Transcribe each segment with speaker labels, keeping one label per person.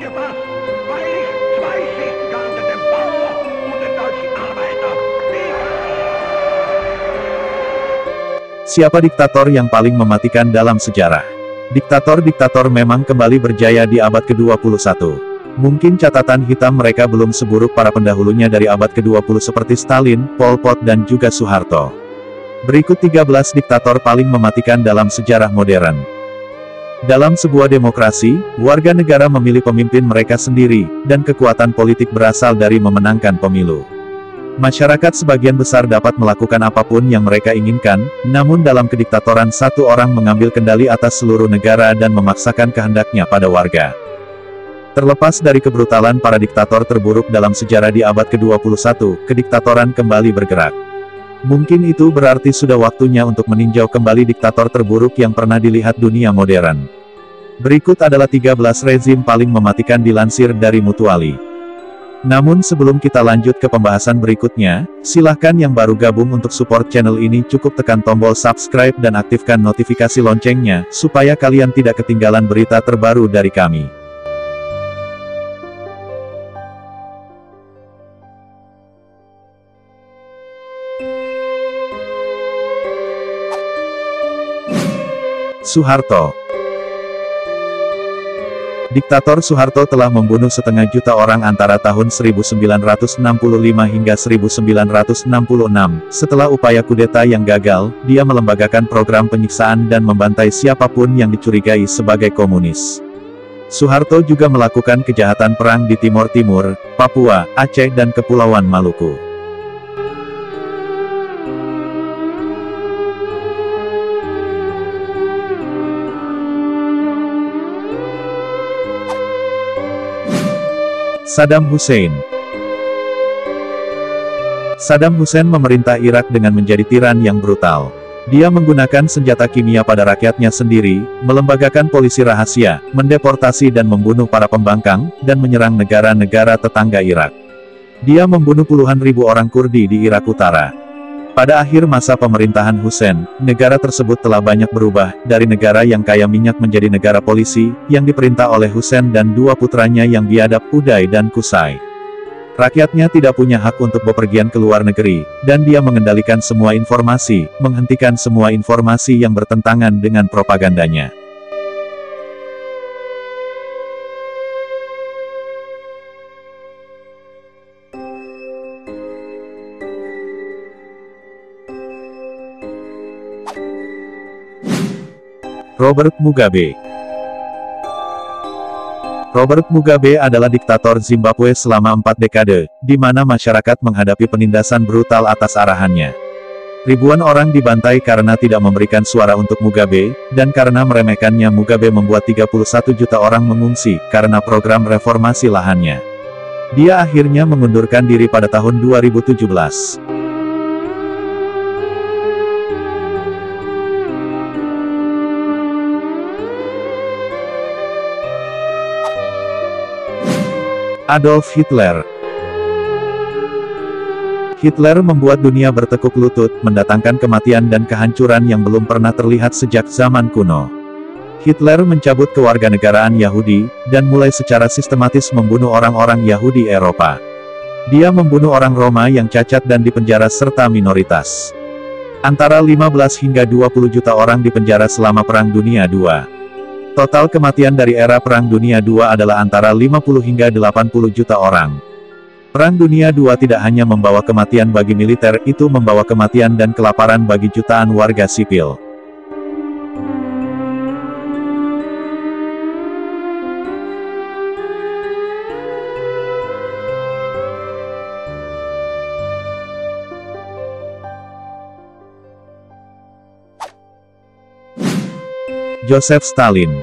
Speaker 1: angepasst, weil ich zwei Schichten unter dem Bauer und den deutschen Arbeiter.
Speaker 2: Siapa diktator yang paling mematikan dalam sejarah? Diktator-diktator memang kembali berjaya di abad ke-21. Mungkin catatan hitam mereka belum seburuk para pendahulunya dari abad ke-20 seperti Stalin, Pol Pot dan juga Soeharto. Berikut 13 diktator paling mematikan dalam sejarah modern. Dalam sebuah demokrasi, warga negara memilih pemimpin mereka sendiri, dan kekuatan politik berasal dari memenangkan pemilu. Masyarakat sebagian besar dapat melakukan apapun yang mereka inginkan, namun dalam kediktatoran satu orang mengambil kendali atas seluruh negara dan memaksakan kehendaknya pada warga. Terlepas dari kebrutalan para diktator terburuk dalam sejarah di abad ke-21, kediktatoran kembali bergerak. Mungkin itu berarti sudah waktunya untuk meninjau kembali diktator terburuk yang pernah dilihat dunia modern. Berikut adalah 13 rezim paling mematikan dilansir dari Mutuali. Namun sebelum kita lanjut ke pembahasan berikutnya, silahkan yang baru gabung untuk support channel ini cukup tekan tombol subscribe dan aktifkan notifikasi loncengnya, supaya kalian tidak ketinggalan berita terbaru dari kami. Soeharto. Diktator Soeharto telah membunuh setengah juta orang antara tahun 1965 hingga 1966. Setelah upaya kudeta yang gagal, dia melembagakan program penyiksaan dan membantai siapapun yang dicurigai sebagai komunis. Soeharto juga melakukan kejahatan perang di Timor Timur, Papua, Aceh dan Kepulauan Maluku. Saddam Hussein. Saddam Hussein memerintah Irak dengan menjadi tiran yang brutal. Dia menggunakan senjata kimia pada rakyatnya sendiri, melembagakan polisi rahasia, mendeportasi dan membunuh para pembangkang, dan menyerang negara-negara tetangga Irak. Dia membunuh puluhan ribu orang Kurdi di Irak Utara. Pada akhir masa pemerintahan Hussein, negara tersebut telah banyak berubah, dari negara yang kaya minyak menjadi negara polisi, yang diperintah oleh Hussein dan dua putranya yang biadab, Uday dan Qusay. Rakyatnya tidak punya hak untuk bepergian ke luar negeri, dan dia mengendalikan semua informasi, menghentikan semua informasi yang bertentangan dengan propagandanya. Robert Mugabe. Robert Mugabe adalah diktator Zimbabwe selama 4 dekade, di mana masyarakat menghadapi penindasan brutal atas arahannya. Ribuan orang dibantai karena tidak memberikan suara untuk Mugabe, dan karena meremehkannya Mugabe membuat 31 juta orang mengungsi, karena program reformasi lahannya. Dia akhirnya mengundurkan diri pada tahun 2017. Adolf Hitler. Hitler membuat dunia bertekuk lutut, mendatangkan kematian dan kehancuran yang belum pernah terlihat sejak zaman kuno. Hitler mencabut kewarganegaraan Yahudi, dan mulai secara sistematis membunuh orang-orang Yahudi Eropa. Dia membunuh orang Roma yang cacat dan dipenjara serta minoritas. Antara 15 hingga 20 juta orang dipenjara selama Perang Dunia II. Total kematian dari era Perang Dunia II adalah antara 50 hingga 80 juta orang. Perang Dunia II tidak hanya membawa kematian bagi militer, itu membawa kematian dan kelaparan bagi jutaan warga sipil. Joseph Stalin.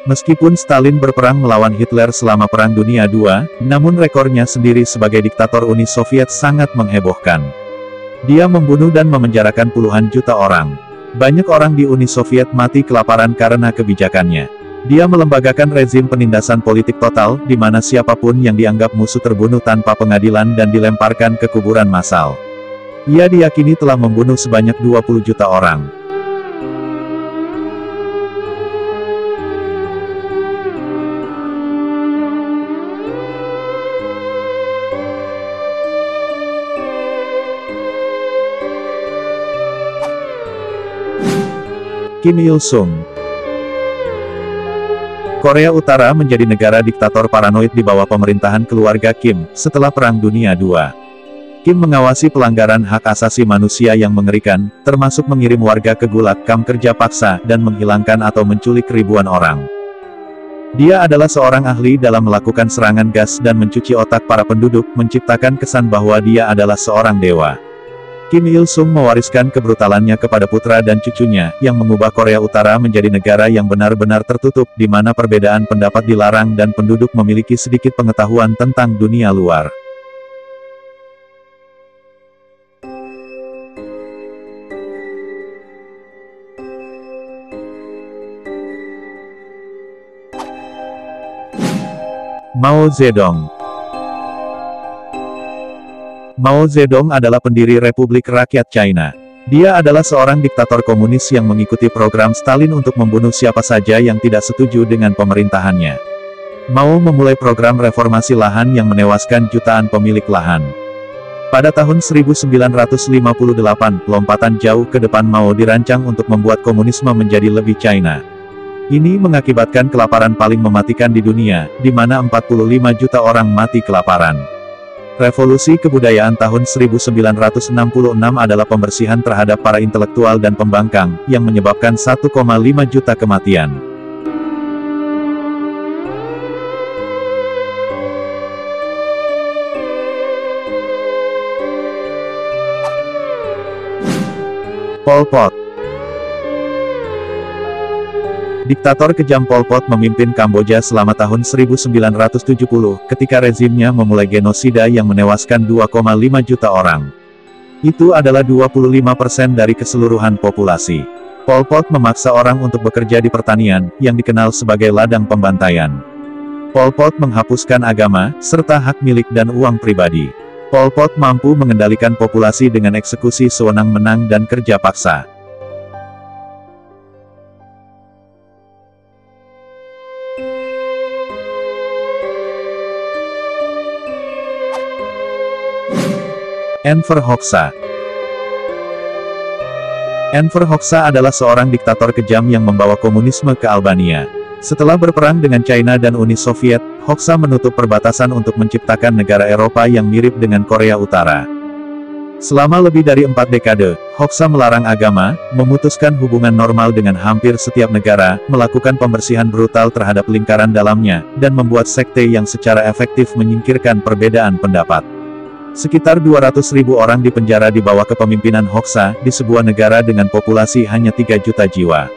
Speaker 2: Meskipun Stalin berperang melawan Hitler selama Perang Dunia II, namun rekornya sendiri sebagai diktator Uni Soviet sangat menghebohkan. Dia membunuh dan memenjarakan puluhan juta orang. Banyak orang di Uni Soviet mati kelaparan karena kebijakannya. Dia melembagakan rezim penindasan politik total, di mana siapapun yang dianggap musuh terbunuh tanpa pengadilan dan dilemparkan ke kuburan massal. Ia diyakini telah membunuh sebanyak 20 juta orang. Kim Il-sung. Korea Utara menjadi negara diktator paranoid di bawah pemerintahan keluarga Kim, setelah Perang Dunia II. Kim mengawasi pelanggaran hak asasi manusia yang mengerikan, termasuk mengirim warga ke gulag kamp kerja paksa, dan menghilangkan atau menculik ribuan orang. Dia adalah seorang ahli dalam melakukan serangan gas dan mencuci otak para penduduk, menciptakan kesan bahwa dia adalah seorang dewa. Kim Il-sung mewariskan kebrutalannya kepada putra dan cucunya, yang mengubah Korea Utara menjadi negara yang benar-benar tertutup, di mana perbedaan pendapat dilarang dan penduduk memiliki sedikit pengetahuan tentang dunia luar. Mao Zedong. Mao Zedong adalah pendiri Republik Rakyat China. Dia adalah seorang diktator komunis yang mengikuti program Stalin untuk membunuh siapa saja yang tidak setuju dengan pemerintahannya. Mao memulai program reformasi lahan yang menewaskan jutaan pemilik lahan. Pada tahun 1958, lompatan jauh ke depan Mao dirancang untuk membuat komunisme menjadi lebih China. Ini mengakibatkan kelaparan paling mematikan di dunia, di mana 45 juta orang mati kelaparan. Revolusi kebudayaan tahun 1966 adalah pembersihan terhadap para intelektual dan pembangkang, yang menyebabkan 1,5 juta kematian. Pol Pot. Diktator kejam Pol Pot memimpin Kamboja selama tahun 1970, ketika rezimnya memulai genosida yang menewaskan 2,5 juta orang. Itu adalah 25% dari keseluruhan populasi. Pol Pot memaksa orang untuk bekerja di pertanian, yang dikenal sebagai ladang pembantaian. Pol Pot menghapuskan agama, serta hak milik dan uang pribadi. Pol Pot mampu mengendalikan populasi dengan eksekusi sewenang-wenang dan kerja paksa. Enver Hoxha. Enver Hoxha adalah seorang diktator kejam yang membawa komunisme ke Albania. Setelah berperang dengan China dan Uni Soviet, Hoxha menutup perbatasan untuk menciptakan negara Eropa yang mirip dengan Korea Utara. Selama lebih dari 4 dekade, Hoxha melarang agama, memutuskan hubungan normal dengan hampir setiap negara, melakukan pembersihan brutal terhadap lingkaran dalamnya, dan membuat sekte yang secara efektif menyingkirkan perbedaan pendapat. Sekitar 200.000 orang dipenjara di bawah kepemimpinan Hoxha, di sebuah negara dengan populasi hanya 3 juta jiwa.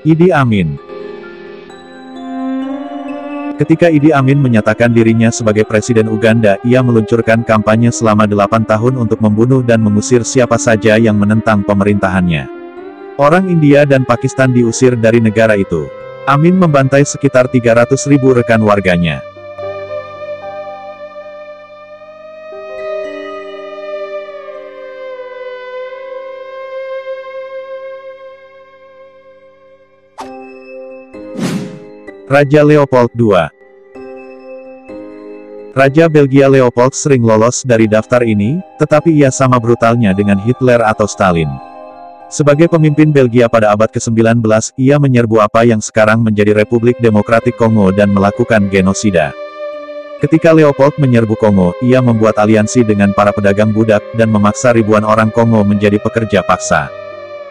Speaker 2: Idi Amin. Ketika Idi Amin menyatakan dirinya sebagai Presiden Uganda, ia meluncurkan kampanye selama 8 tahun untuk membunuh dan mengusir siapa saja yang menentang pemerintahannya. Orang India dan Pakistan diusir dari negara itu. Amin membantai sekitar 300.000 rekan warganya. Raja Leopold II. Raja Belgia Leopold sering lolos dari daftar ini, tetapi ia sama brutalnya dengan Hitler atau Stalin. Sebagai pemimpin Belgia pada abad ke-19, ia menyerbu apa yang sekarang menjadi Republik Demokratik Kongo dan melakukan genosida. Ketika Leopold menyerbu Kongo, ia membuat aliansi dengan para pedagang budak, dan memaksa ribuan orang Kongo menjadi pekerja paksa.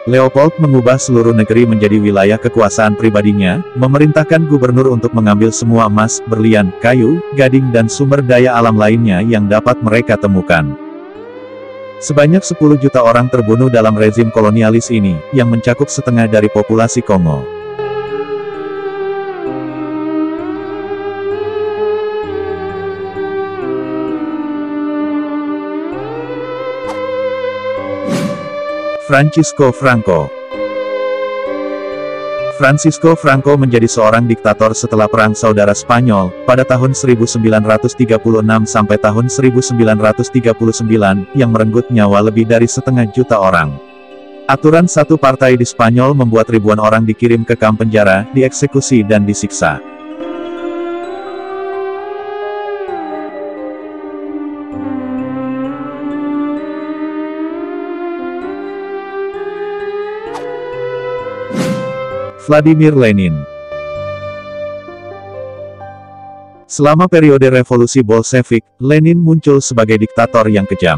Speaker 2: Leopold mengubah seluruh negeri menjadi wilayah kekuasaan pribadinya, memerintahkan gubernur untuk mengambil semua emas, berlian, kayu, gading dan sumber daya alam lainnya yang dapat mereka temukan. Sebanyak 10 juta orang terbunuh dalam rezim kolonialis ini, yang mencakup setengah dari populasi Kongo. Francisco Franco. Francisco Franco menjadi seorang diktator setelah Perang Saudara Spanyol, pada tahun 1936 sampai tahun 1939, yang merenggut nyawa lebih dari setengah juta orang. Aturan satu partai di Spanyol membuat ribuan orang dikirim ke kamp penjara, dieksekusi dan disiksa. Vladimir Lenin. Selama periode revolusi Bolshevik, Lenin muncul sebagai diktator yang kejam.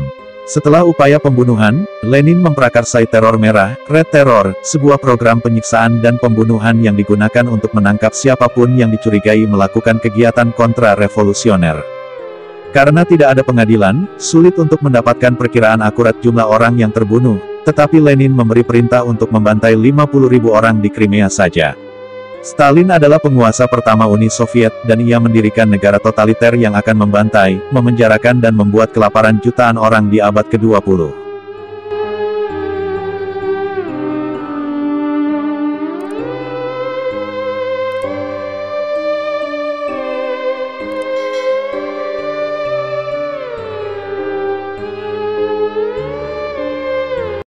Speaker 2: Setelah upaya pembunuhan, Lenin memprakarsai teror merah, Red Terror, sebuah program penyiksaan dan pembunuhan yang digunakan untuk menangkap siapapun yang dicurigai melakukan kegiatan kontra-revolusioner. Karena tidak ada pengadilan, sulit untuk mendapatkan perkiraan akurat jumlah orang yang terbunuh, tetapi Lenin memberi perintah untuk membantai 50.000 orang di Crimea saja. Stalin adalah penguasa pertama Uni Soviet, dan ia mendirikan negara totaliter yang akan membantai, memenjarakan dan membuat kelaparan jutaan orang di abad ke-20.